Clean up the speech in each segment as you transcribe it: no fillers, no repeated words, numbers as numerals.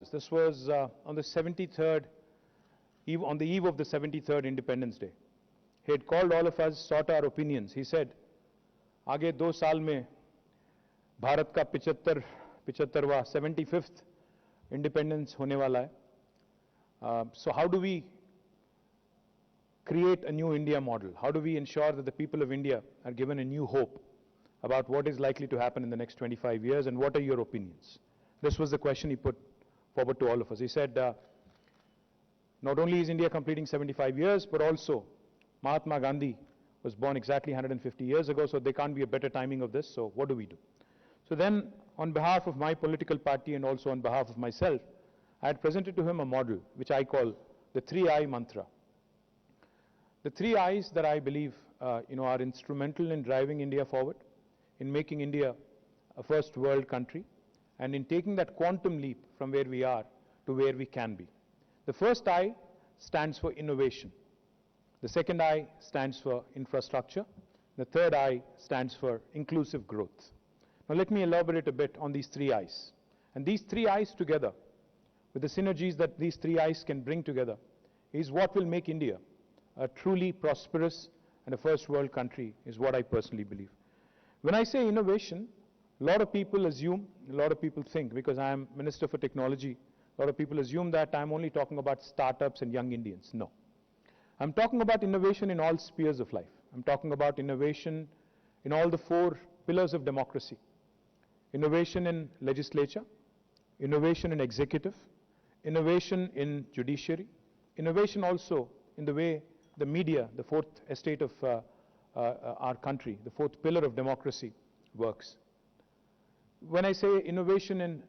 This was on the 73rd, on the eve of the 73rd Independence Day. He had called all of us, sought our opinions. He said, आगे 2 साल में भारत का 75वां 75th independence होने वाला है. So how do we create a new India model? How do we ensure that the people of India are given a new hope about what is likely to happen in the next 25 years, and what are your opinions? This was the question he put forward to all of us. He said, not only is India completing 75 years, but also Mahatma Gandhi was born exactly 150 years ago, so there can't be a better timing of this, so what do we do? So then, on behalf of my political party and also on behalf of myself, I had presented to him a model which I call the 3I mantra. The 3 I's that I believe are instrumental in driving India forward, in making India a first world country, and in taking that quantum leap from where we are to where we can be. The first I stands for innovation. The second I stands for infrastructure. The third I stands for inclusive growth. Now let me elaborate a bit on these 3 I's. And these 3 I's together, with the synergies that these 3 I's can bring together, is what will make India a truly prosperous and a first world country, is what I personally believe. When I say innovation, a lot of people assume, a lot of people think, because I am Minister for Technology, a lot of people assume that I'm only talking about startups and young Indians. No. I'm talking about innovation in all spheres of life. I'm talking about innovation in all the 4 pillars of democracy. Innovation in legislature, innovation in executive, innovation in judiciary, innovation also in the way the media, the 4th estate of our country, the 4th pillar of democracy, works. When I say innovation in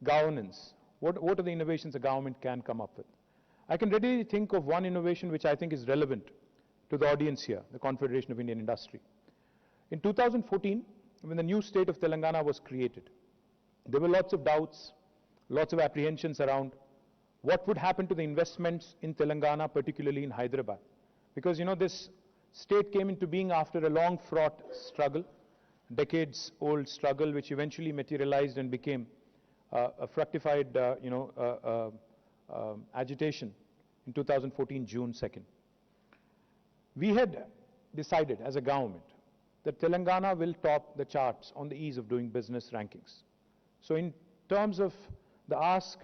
governance, what are the innovations a government can come up with? I can readily think of one innovation which I think is relevant to the audience here, the Confederation of Indian Industry. In 2014, when the new state of Telangana was created, there were lots of doubts, lots of apprehensions around what would happen to the investments in Telangana, particularly in Hyderabad. Because this state came into being after a long fraught struggle, decades old struggle, which eventually materialized and became a fructified agitation in 2014, June 2nd. We had decided as a government that Telangana will top the charts on the ease of doing business rankings. So in terms of the ask,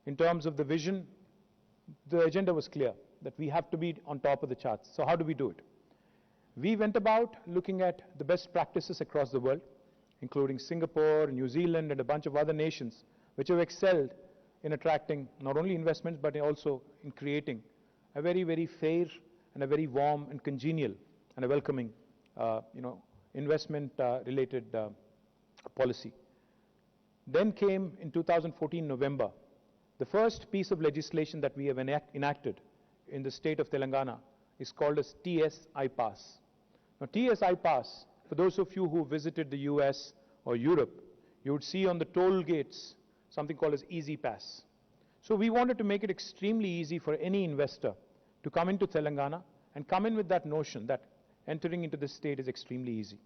in terms of the vision, the agenda was clear, that we have to be on top of the charts. So how do we do it? We went about looking at the best practices across the world, including Singapore, New Zealand, and a bunch of other nations which have excelled in attracting not only investments but also in creating a very, very fair and a very warm and congenial and a welcoming investment related policy. Then came in 2014 November, the first piece of legislation that we have enacted in the state of Telangana is called as TSI Pass. Now TSI Pass, for those of you who visited the US or Europe, you would see on the toll gates something called as Easy Pass. So we wanted to make it extremely easy for any investor to come into Telangana and come in with that notion that entering into this state is extremely easy.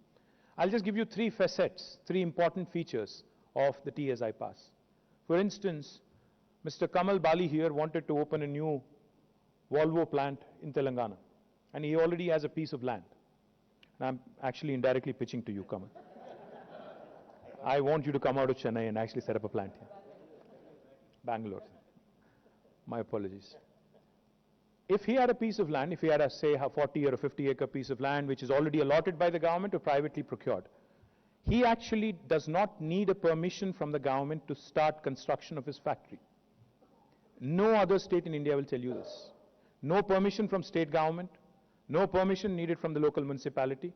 I'll just give you 3 facets, 3 important features of the TSI Pass. For instance, Mr. Kamal Bali here wanted to open a new Volvo plant in Telangana, and he already has a piece of land. And I'm actually indirectly pitching to you, Kamal. I want you to come out of Chennai and actually set up a plant here. Bangalore. My apologies. If he had a piece of land, if he had a, say, a 40 or a 50 acre piece of land which is already allotted by the government or privately procured, he actually does not need a permission from the government to start construction of his factory. No other state in India will tell you this. No permission from state government, no permission needed from the local municipality,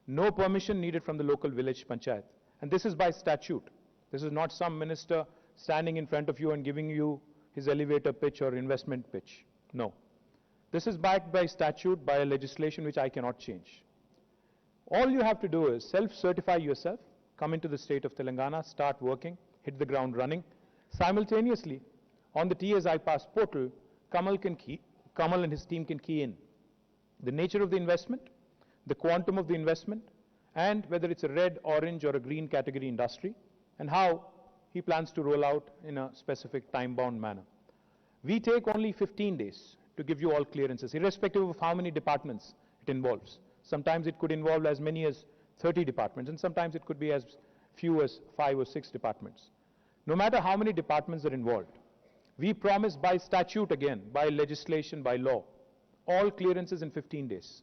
no permission needed from the local village panchayat. And this is by statute. This is not some minister standing in front of you and giving you his elevator pitch or investment pitch. No. This is backed by statute, by a legislation which I cannot change. All you have to do is self-certify yourself, come into the state of Telangana, start working, hit the ground running. Simultaneously, on the TSI Pass portal, Kamal and his team can key in the nature of the investment, the quantum of the investment, and whether it's a red, orange, or a green category industry, and how he plans to roll out in a specific time-bound manner. We take only 15 days to give you all clearances, irrespective of how many departments it involves. Sometimes it could involve as many as 30 departments, and sometimes it could be as few as 5 or 6 departments. No matter how many departments are involved, we promise by statute again, by legislation, by law, all clearances in 15 days.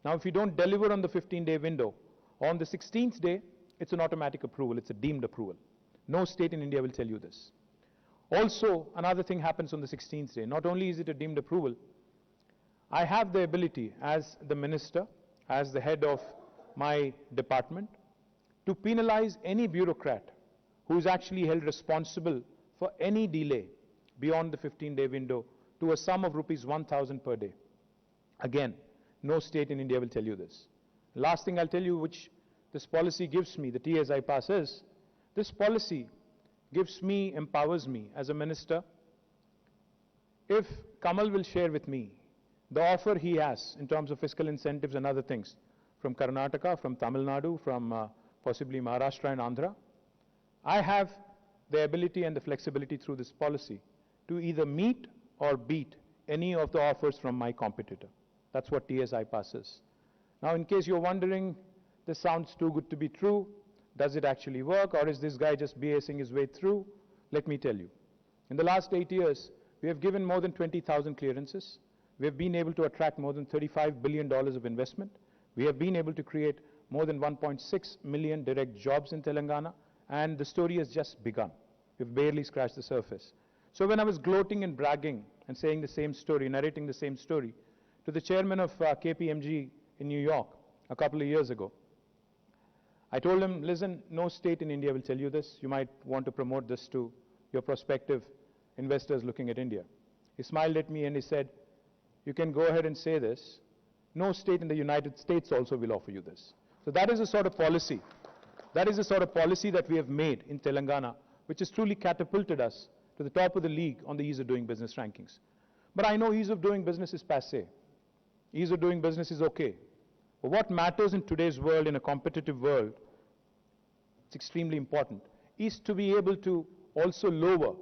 Now, if you don't deliver on the 15-day window, on the 16th day, it's an automatic approval, it's a deemed approval. No state in India will tell you this. Also, another thing happens on the 16th day. Not only is it a deemed approval, I have the ability as the minister, as the head of my department, to penalize any bureaucrat who is actually held responsible for any delay beyond the 15-day window to a sum of rupees 1,000 per day. Again, no state in India will tell you this. Last thing I'll tell you, which this policy gives me, the TSI pass, is this policy gives me, empowers me as a minister. If Kamal will share with me the offer he has in terms of fiscal incentives and other things from Karnataka, from Tamil Nadu, from possibly Maharashtra and Andhra, I have the ability and the flexibility through this policy to either meet or beat any of the offers from my competitor. That's what TSI pass is. Now, in case you're wondering, this sounds too good to be true, does it actually work, or is this guy just BSing his way through? Let me tell you. In the last 8 years, we have given more than 20,000 clearances. We have been able to attract more than $35 billion of investment. We have been able to create more than 1.6 million direct jobs in Telangana, and the story has just begun. We've barely scratched the surface. So when I was gloating and bragging and saying the same story, narrating the same story, to the chairman of KPMG in New York a couple of years ago, I told him, listen, no state in India will tell you this. You might want to promote this to your prospective investors looking at India. He smiled at me and he said, you can go ahead and say this. No state in the United States also will offer you this. So that is the sort of policy. That is the sort of policy that we have made in Telangana, which has truly catapulted us to the top of the league on the ease of doing business rankings. But I know ease of doing business is passé. Ease of doing business is okay. But what matters in today's world, in a competitive world, it's extremely important, is to be able to also lower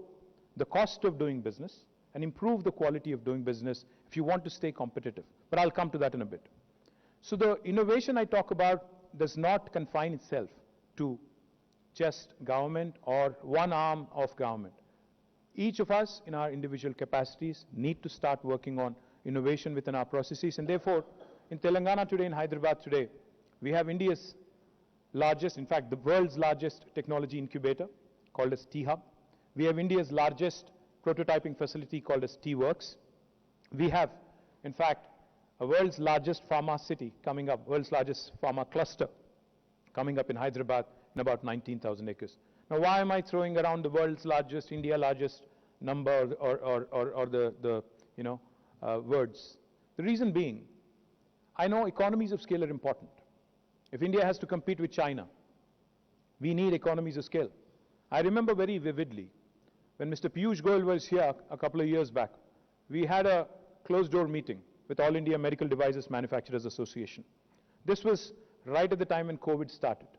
the cost of doing business and improve the quality of doing business if you want to stay competitive. But I'll come to that in a bit. So the innovation I talk about does not confine itself to just government or one arm of government. Each of us in our individual capacities need to start working on innovation within our processes, and therefore in Telangana today, in Hyderabad today, we have India's largest, in fact the world's largest technology incubator called as T-Hub. We have India's largest prototyping facility called as T-Works. We have, in fact, a world's largest pharma city coming up, world's largest pharma cluster coming up in Hyderabad in about 19,000 acres. Now, why am I throwing around the world's largest, India largest number or the words? The reason being, I know economies of scale are important. If India has to compete with China, we need economies of scale. I remember very vividly when Mr. Piyush Goyal was here a couple of years back, we had a closed-door meeting with All India Medical Devices Manufacturers Association. This was right at the time when COVID started.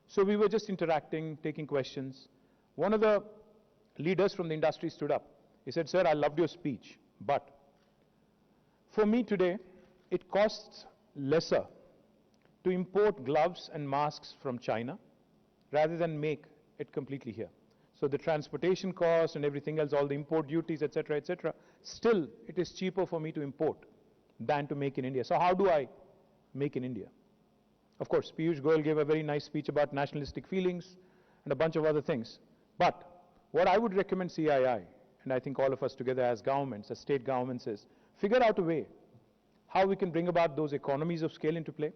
So we were just interacting, taking questions. One of the leaders from the industry stood up. He said, sir, I loved your speech, but for me today, it costs lesser to import gloves and masks from China rather than make it completely here. So the transportation cost and everything else, all the import duties, etc., still it is cheaper for me to import than to make in India. So how do I make in India? Of course, Piyush Goyal gave a very nice speech about nationalistic feelings and a bunch of other things. But what I would recommend CII, and I think all of us together as governments, as state governments, is figure out a way how we can bring about those economies of scale into play,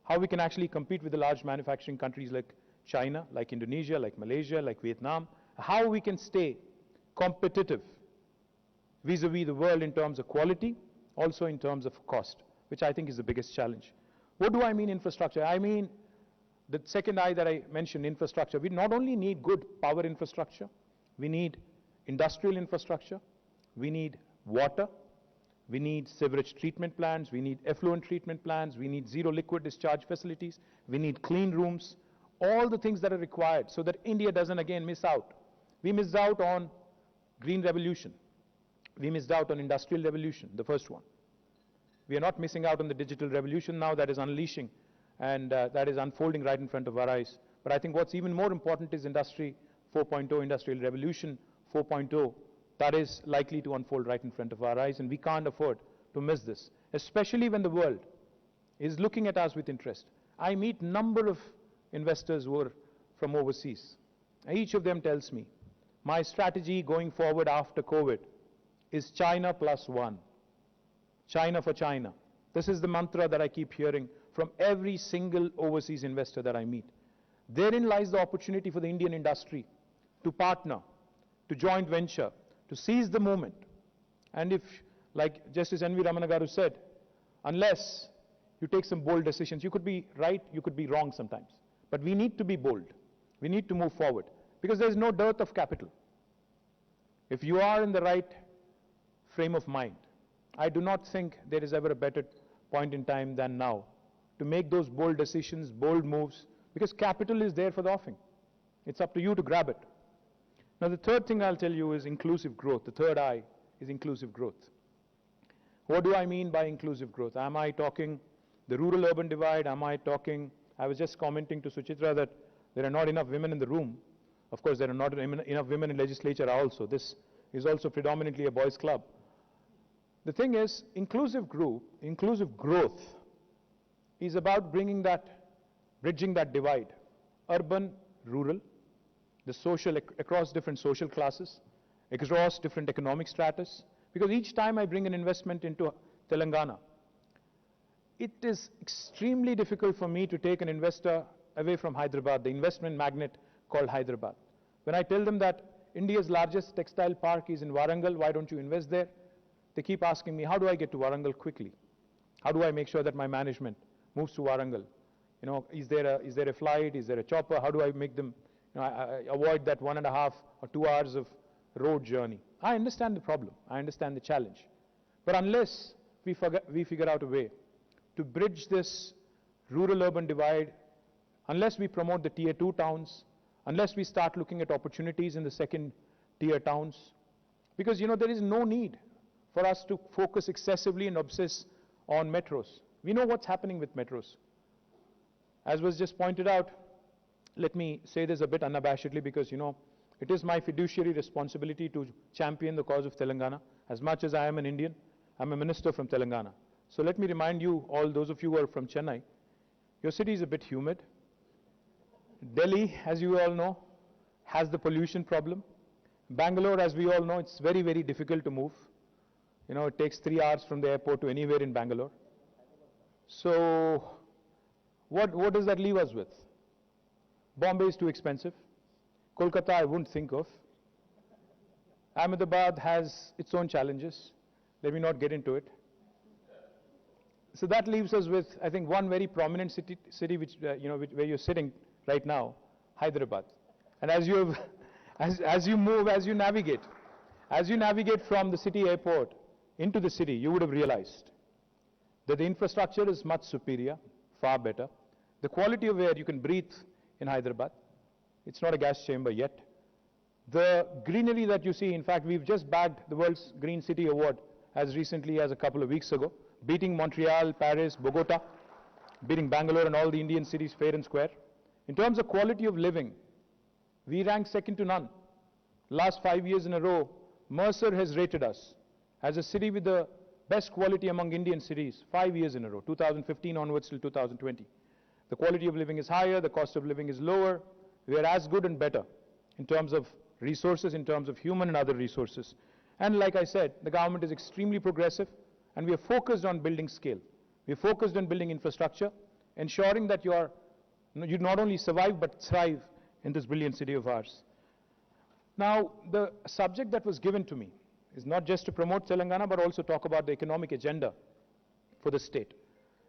how we can actually compete with the large manufacturing countries like China, like Indonesia, like Malaysia, like Vietnam, how we can stay competitive vis-a-vis the world in terms of quality, also in terms of cost, which I think is the biggest challenge. What do I mean infrastructure? I mean the second I that I mentioned, infrastructure. We not only need good power infrastructure, we need industrial infrastructure, we need water, we need sewage treatment plants, we need effluent treatment plants, we need zero liquid discharge facilities, we need clean rooms, all the things that are required so that India doesn't again miss out We missed out on green revolution. We missed out on industrial revolution, the first one. We are not missing out on the digital revolution now that is unleashing and that is unfolding right in front of our eyes. But I think what's even more important is Industry 4.0, Industrial Revolution 4.0, that is likely to unfold right in front of our eyes, and we can't afford to miss this, especially when the world is looking at us with interest. I meet number of investors who are from overseas. Each of them tells me, my strategy going forward after COVID is China plus one. China for China. This is the mantra that I keep hearing from every single overseas investor that I meet. Therein lies the opportunity for the Indian industry to partner, to joint venture, to seize the moment. And if, like Justice N.V. Ramana Garu said, unless you take some bold decisions, you could be right, you could be wrong sometimes. But we need to be bold. We need to move forward because there is no dearth of capital. If you are in the right frame of mind, I do not think there is ever a better point in time than now to make those bold decisions, bold moves, because capital is there for the offing. It's up to you to grab it. Now the third thing I'll tell you is inclusive growth. The third I is inclusive growth. What do I mean by inclusive growth? Am I talking the rural-urban divide? Am I talking, I was just commenting to Suchitra that there are not enough women in the room. Of course, there are not enough women in legislature also. This is also predominantly a boys' club. The thing is, inclusive growth is about bringing bridging that divide, urban, rural, the social, across different social classes, across different economic stratus. Because each time I bring an investment into Telangana, it is extremely difficult for me to take an investor away from Hyderabad, the investment magnet called Hyderabad. When I tell them that India's largest textile park is in Warangal, why don't you invest there? They keep asking me, how do I get to Warangal quickly? How do I make sure that my management moves to Warangal? You know, is there a flight? Is there a chopper? How do I make them, I avoid that 1.5 or 2 hours of road journey? I understand the problem. I understand the challenge. But unless we figure out a way to bridge this rural-urban divide, unless we promote the tier 2 towns, unless we start looking at opportunities in the second tier towns, because there is no need for us to focus excessively and obsess on metros. We know what's happening with metros. As was just pointed out, let me say this a bit unabashedly because, it is my fiduciary responsibility to champion the cause of Telangana. As much as I am an Indian, I'm a minister from Telangana. So let me remind you, all those of you who are from Chennai, your city is a bit humid. Delhi, as you all know, has the pollution problem. Bangalore, as we all know, it's very, very difficult to move. It takes 3 hours from the airport to anywhere in Bangalore. So, what does that leave us with? Bombay is too expensive. Kolkata, I wouldn't think of. Ahmedabad has its own challenges. Let me not get into it. So that leaves us with, I think, one very prominent city which, where you're sitting right now, Hyderabad. And as you navigate from the city airport into the city, you would have realized that the infrastructure is much superior, far better. The quality of air you can breathe in Hyderabad. It's not a gas chamber yet. The greenery that you see, in fact, we've just bagged the World's Green City Award as recently as a couple of weeks ago, beating Montreal, Paris, Bogota, beating Bangalore and all the Indian cities fair and square. In terms of quality of living, we rank second to none. Last 5 years in a row, Mercer has rated us as a city with the best quality among Indian cities, 5 years in a row, 2015 onwards till 2020. The quality of living is higher, the cost of living is lower. We are as good and better in terms of resources, in terms of human and other resources. And like I said, the government is extremely progressive and we are focused on building scale. We are focused on building infrastructure, ensuring that you not only survive but thrive in this brilliant city of ours. Now, the subject that was given to me is not just to promote Telangana but also talk about the economic agenda for the state.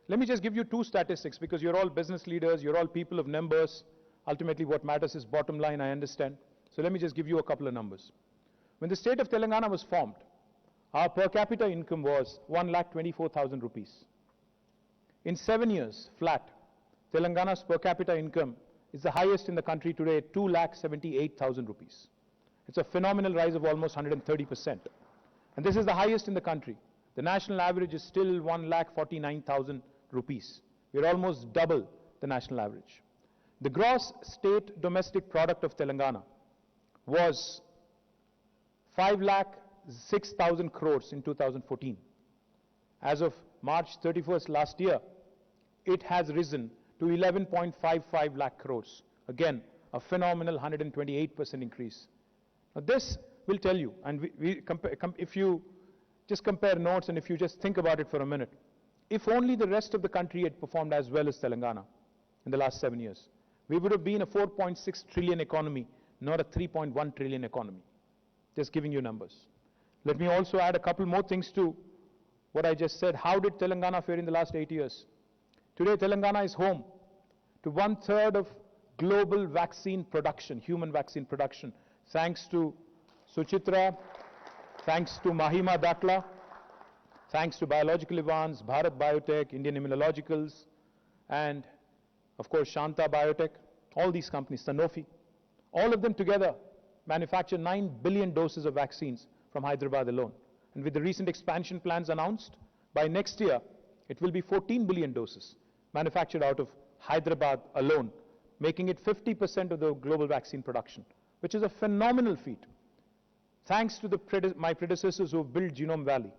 Let me just give you 2 statistics because you're all business leaders, you're all people of numbers. Ultimately what matters is bottom line, I understand. So let me just give you a couple of numbers. When the state of Telangana was formed, our per capita income was 1,24,000 rupees. In 7 years, flat, Telangana's per capita income is the highest in the country today, 2,78,000 rupees. It's a phenomenal rise of almost 130%. And this is the highest in the country. The national average is still 1,49,000 rupees. We're almost double the national average. The gross state domestic product of Telangana was 5,06,000 crores in 2014. As of March 31st last year, it has risen to 11.55 lakh crores. Again, a phenomenal 128% increase. Now this will tell you, and if you just compare notes and if you just think about it for a minute, if only the rest of the country had performed as well as Telangana in the last 7 years, we would have been a 4.6 trillion economy, not a 3.1 trillion economy. Just giving you numbers. Let me also add a couple more things to what I just said. How did Telangana fare in the last 8 years? Today, Telangana is home to 1/3 of global vaccine production, human vaccine production, thanks to Suchitra, thanks to Mahima Datla, thanks to Biological Evans, Bharat Biotech, Indian Immunologicals, and of course Shanta Biotech, all these companies, Sanofi, all of them together manufacture 9 billion doses of vaccines from Hyderabad alone. And with the recent expansion plans announced, by next year, it will be 14 billion doses manufactured out of Hyderabad alone, making it 50% of the global vaccine production, which is a phenomenal feat. Thanks to my predecessors who have built Genome Valley,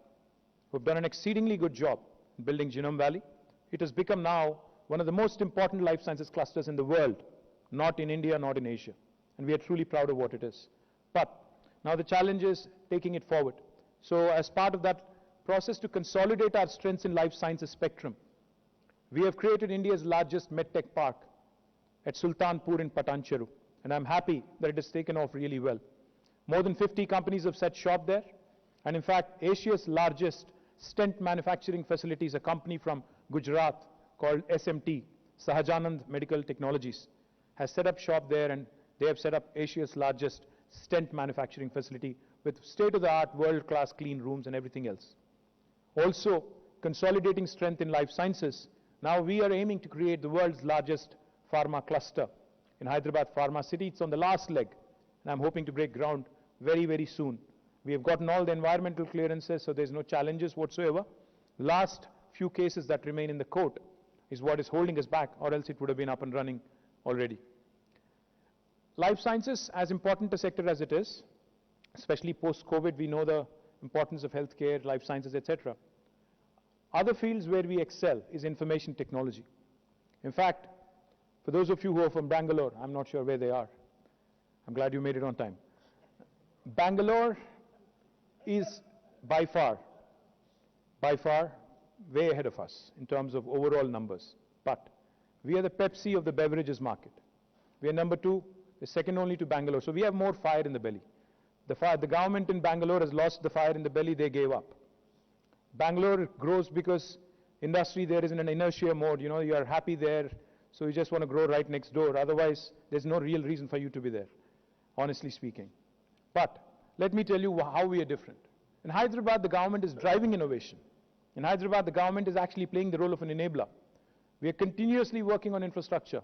who have done an exceedingly good job in building Genome Valley, it has become now one of the most important life sciences clusters in the world, not in India, not in Asia. And we are truly proud of what it is. But now the challenge is taking it forward. So as part of that process to consolidate our strengths in life sciences spectrum, we have created India's largest medtech park at Sultanpur in Patancheru. And I'm happy that it has taken off really well. More than 50 companies have set shop there. And in fact, Asia's largest stent manufacturing facility is a company from Gujarat called SMT, Sahajanand Medical Technologies, has set up shop there, and they have set up Asia's largest stent manufacturing facility with state-of-the-art, world-class clean rooms and everything else. Also, consolidating strength in life sciences, now we are aiming to create the world's largest pharma cluster in Hyderabad Pharma City. It's on the last leg, and I'm hoping to break ground very, very soon. We have gotten all the environmental clearances, so there's no challenges whatsoever. Last few cases that remain in the court is what is holding us back, or else it would have been up and running already. Life sciences, as important a sector as it is, especially post-COVID, we know the importance of healthcare, life sciences, etc. Other fields where we excel is information technology. In fact, for those of you who are from Bangalore, I'm not sure where they are. I'm glad you made it on time. Bangalore is by far, way ahead of us in terms of overall numbers. But we are the Pepsi of the beverages market. We are number 2, we're second only to Bangalore. So we have more fire in the belly. The government in Bangalore has lost the fire in the belly, they gave up. Bangalore grows because industry there is in an inertia mode. You know, you are happy there, so you just want to grow right next door. Otherwise, there's no real reason for you to be there, honestly speaking. But let me tell you how we are different. In Hyderabad, the government is driving innovation. In Hyderabad, the government is actually playing the role of an enabler. We are continuously working on infrastructure.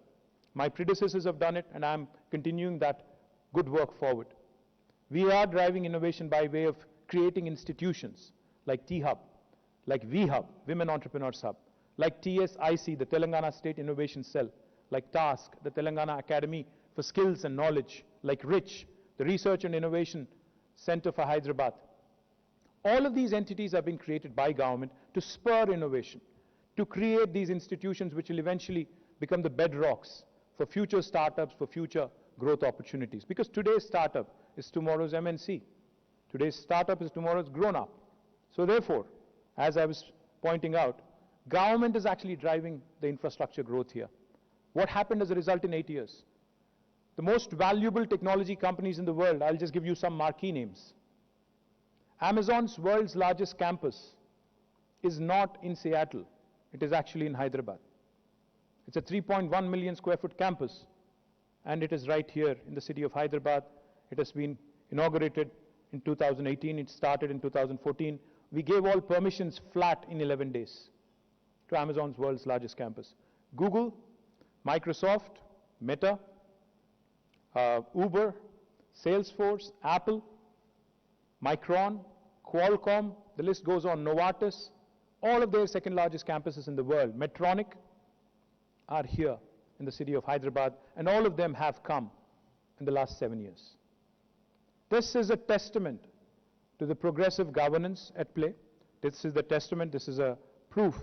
My predecessors have done it, and I'm continuing that good work forward. We are driving innovation by way of creating institutions like T-Hub, like V-Hub, Women Entrepreneurs Hub, like TSIC, the Telangana State Innovation Cell, like TASK, the Telangana Academy for Skills and Knowledge, like RICH, the Research and Innovation Center for Hyderabad. All of these entities have been created by government to spur innovation, to create these institutions which will eventually become the bedrocks for future startups, for future growth opportunities. Because today's startup is tomorrow's MNC. Today's startup is tomorrow's grown-up. So therefore, as I was pointing out, government is actually driving the infrastructure growth here. What happened as a result in 8 years? The most valuable technology companies in the world, I'll just give you some marquee names. Amazon's world's largest campus is not in Seattle. It is actually in Hyderabad. It's a 3.1 million square foot campus, and it is right here in the city of Hyderabad. It has been inaugurated in 2018. It started in 2014. We gave all permissions flat in 11 days to Amazon's world's largest campus. Google, Microsoft, Meta, Uber, Salesforce, Apple, Micron, Qualcomm, the list goes on, Novartis, all of their second largest campuses in the world, Medtronic, are here in the city of Hyderabad, and all of them have come in the last 7 years. This is a testament to the progressive governance at play. This is the testament, this is a proof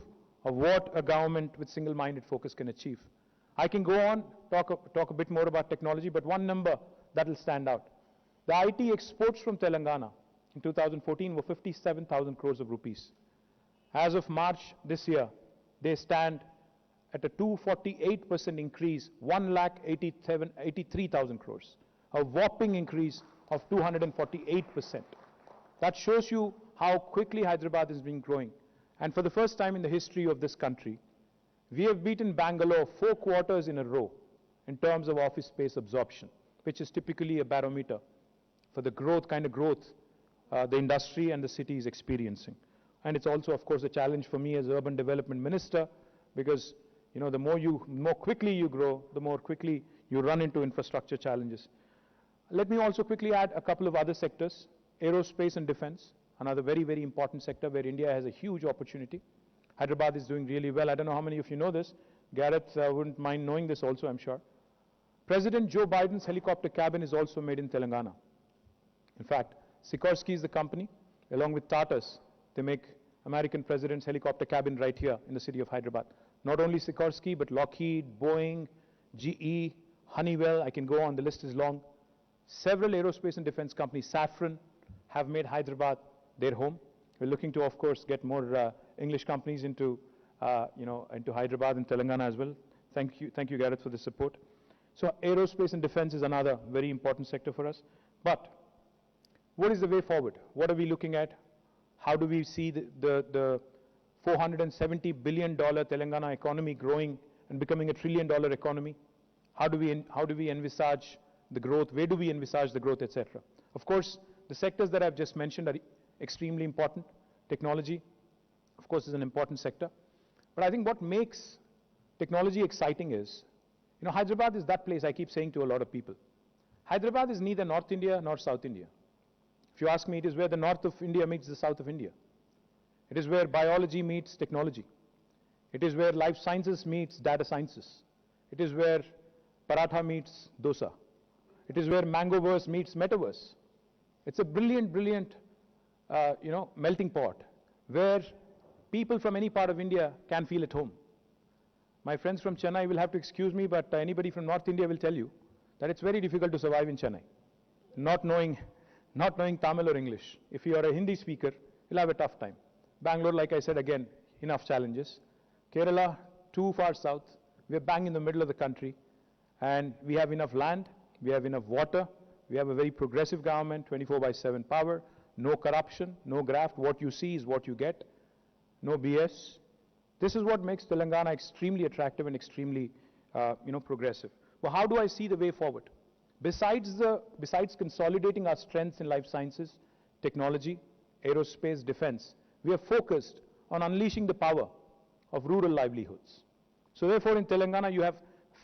of what a government with single-minded focus can achieve. I can go on, talk a bit more about technology, but one number that will stand out. The IT exports from Telangana in 2014 were 57,000 crores of rupees. As of March this year, they stand at a 248% increase, 1,83,000 crores, a whopping increase of 248%. That shows you how quickly Hyderabad has been growing. And for the first time in the history of this country, we have beaten Bangalore 4 quarters in a row in terms of office space absorption, which is typically a barometer for the kind of growth the industry and the city is experiencing. And it's also, of course, a challenge for me as urban development minister, because the more quickly you grow, the more quickly you run into infrastructure challenges. Let me also quickly add a couple of other sectors. Aerospace and defense, another very, very important sector where India has a huge opportunity. Hyderabad is doing really well. I don't know how many of you know this. Gareth wouldn't mind knowing this also, I'm sure. President Joe Biden's helicopter cabin is also made in Telangana. In fact, Sikorsky is the company, along with Tata's. They make American president's helicopter cabin right here in the city of Hyderabad. Not only Sikorsky, but Lockheed, Boeing, GE, Honeywell, I can go on, the list is long. Several aerospace and defense companies, Safran, have made Hyderabad their home. We're looking to, of course, get more English companies into Hyderabad and Telangana as well. Thank you, Gareth, for the support. So aerospace and defense is another very important sector for us. But what is the way forward? What are we looking at? How do we see the $470 billion Telangana economy growing and becoming a $1 trillion economy? How do we envisage the growth? Where do we envisage the growth, etc.? Of course, the sectors that I've just mentioned are extremely important. Technology, of course, is an important sector. But I think what makes technology exciting is, Hyderabad is that place I keep saying to a lot of people. Hyderabad is neither North India nor South India. If you ask me, it is where the north of India meets the south of India. It is where biology meets technology. It is where life sciences meets data sciences. It is where paratha meets dosa. It is where Mangoverse meets Metaverse. It's a brilliant, brilliant, melting pot where people from any part of India can feel at home. My friends from Chennai will have to excuse me, but anybody from North India will tell you that it's very difficult to survive in Chennai, not knowing Tamil or English. If you are a Hindi speaker, you'll have a tough time. Bangalore, like I said, again, enough challenges. Kerala, too far south. We're bang in the middle of the country, and we have enough land, we have enough water, we have a very progressive government, 24/7 power, no corruption, no graft. What you see is what you get, no BS. This is what makes Telangana extremely attractive and extremely, progressive. Well, how do I see the way forward? Besides consolidating our strengths in life sciences, technology, aerospace, defense, we are focused on unleashing the power of rural livelihoods. So therefore, in Telangana, you have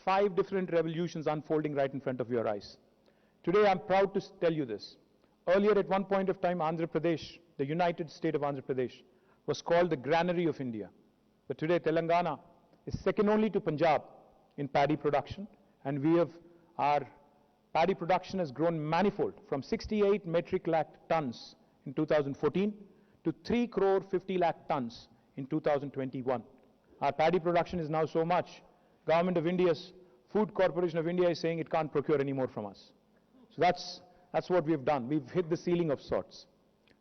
5 different revolutions unfolding right in front of your eyes. Today, I'm proud to tell you this. Earlier, at one point of time, Andhra Pradesh, the United State of Andhra Pradesh, was called the granary of India. But today, Telangana is second only to Punjab in paddy production, and our paddy production has grown manifold from 68 metric lakh tons in 2014 to 3 crore 50 lakh tons in 2021. Our paddy production is now so much, Government of India's Food Corporation of India is saying it can't procure any more from us. So that's what we've done. We've hit the ceiling of sorts.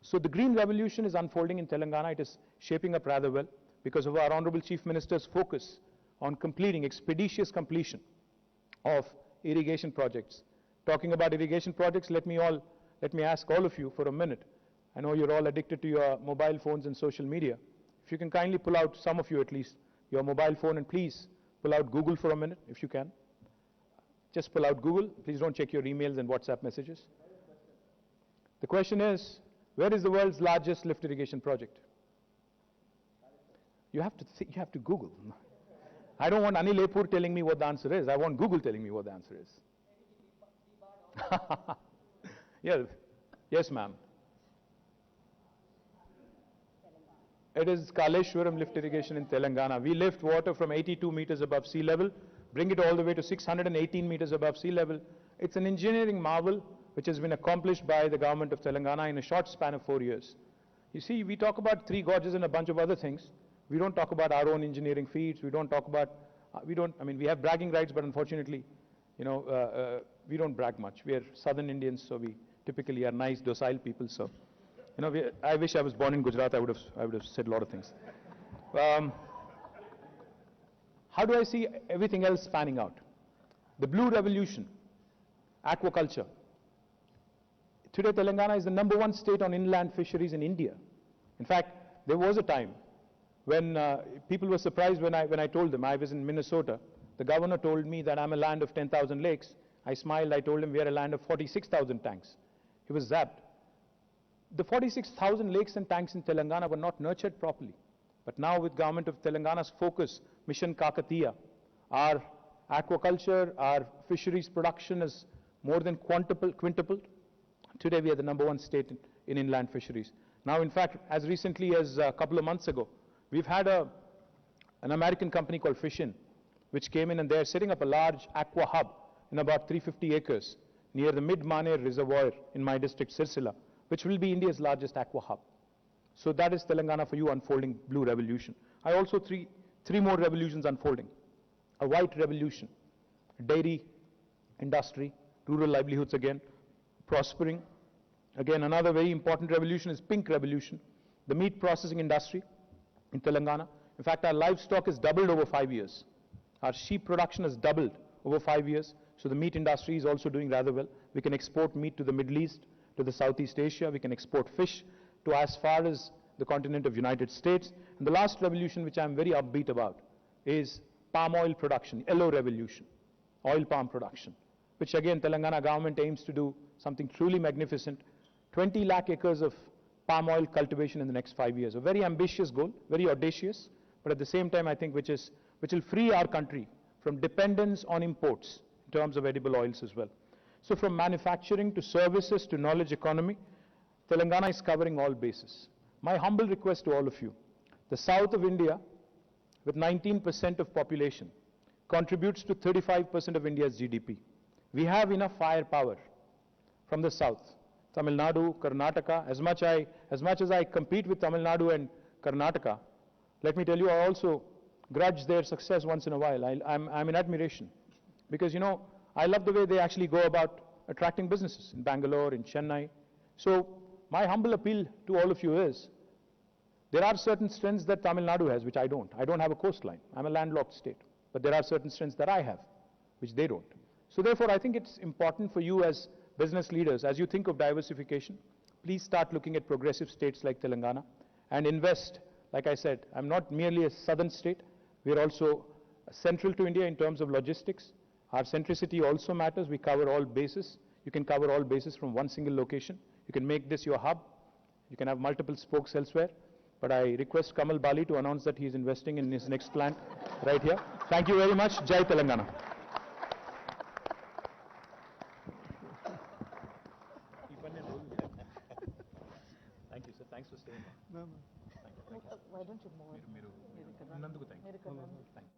So the green revolution is unfolding in Telangana. It is shaping up rather well because of our Honorable Chief Minister's focus on completing, expeditious completion of irrigation projects. Talking about irrigation projects, let me ask all of you for a minute. I know you're all addicted to your mobile phones and social media. If you can kindly pull out, some of you at least, your mobile phone, and please pull out Google for a minute, if you can. Just pull out Google. Please don't check your emails and WhatsApp messages. The question is, where is the world's largest lift irrigation project? You have to Google. I don't want Anil Epur telling me what the answer is. I want Google telling me what the answer is. Yeah. Yes, ma'am. It is Kaleshwaram lift irrigation in Telangana. We lift water from 82 meters above sea level, bring it all the way to 618 meters above sea level. It's an engineering marvel which has been accomplished by the government of Telangana in a short span of 4 years. You see, we talk about three gorges and a bunch of other things. We don't talk about our own engineering feats. We don't talk about, we have bragging rights, but unfortunately, we don't brag much. We are southern Indians, so we typically are nice, docile people, so. I wish I was born in Gujarat. I would have said a lot of things. How do I see everything else panning out? The blue revolution, aquaculture. Today, Telangana is the #1 state on inland fisheries in India. In fact, there was a time when people were surprised when I told them I was in Minnesota. The governor told me that I'm a land of 10,000 lakes. I smiled. I told him we are a land of 46,000 tanks. He was zapped. The 46,000 lakes and tanks in Telangana were not nurtured properly. But now with government of Telangana's focus, Mission Kakatiya, our aquaculture, our fisheries production is more than quintupled. Today we are the #1 state in inland fisheries. Now in fact, as recently as a couple of months ago, we've had an American company called Fishin, which came in and they're setting up a large aqua hub in about 350 acres near the Mid-Maner Reservoir in my district, Sirsila, which will be India's largest aqua hub. So that is Telangana for you unfolding blue revolution. I also three more revolutions unfolding. A white revolution, dairy industry, rural livelihoods again, prospering. Again, another very important revolution is pink revolution, the meat processing industry in Telangana. In fact, our livestock has doubled over 5 years. Our sheep production has doubled over 5 years. So the meat industry is also doing rather well. We can export meat to the Middle East, to the Southeast Asia. We can export fish to as far as the continent of United States. And the last revolution, which I'm very upbeat about, is palm oil production, yellow revolution, oil palm production, which again Telangana government aims to do something truly magnificent, 20 lakh acres of palm oil cultivation in the next 5 years. A very ambitious goal, very audacious, but at the same time I think which will free our country from dependence on imports in terms of edible oils as well. So from manufacturing to services to knowledge economy, Telangana is covering all bases. My humble request to all of you, the south of India, with 19% of population, contributes to 35% of India's GDP. We have enough firepower from the south. Tamil Nadu, Karnataka, as much as I compete with Tamil Nadu and Karnataka, let me tell you, I also grudge their success once in a while. I'm in admiration. Because, I love the way they actually go about attracting businesses in Bangalore, in Chennai. So my humble appeal to all of you is, there are certain strengths that Tamil Nadu has, which I don't. I don't have a coastline. I'm a landlocked state. But there are certain strengths that I have, which they don't. So therefore, I think it's important for you as business leaders, as you think of diversification, please start looking at progressive states like Telangana and invest. Like I said, I'm not merely a southern state. We're also central to India in terms of logistics. Our centricity also matters. We cover all bases. You can cover all bases from one single location. You can make this your hub. You can have multiple spokes elsewhere. But I request Kamal Bali to announce that he is investing in his next plant right here. Thank you very much. Jai Telangana. Thank you, sir. Thanks for staying. Why don't you move? Thank you.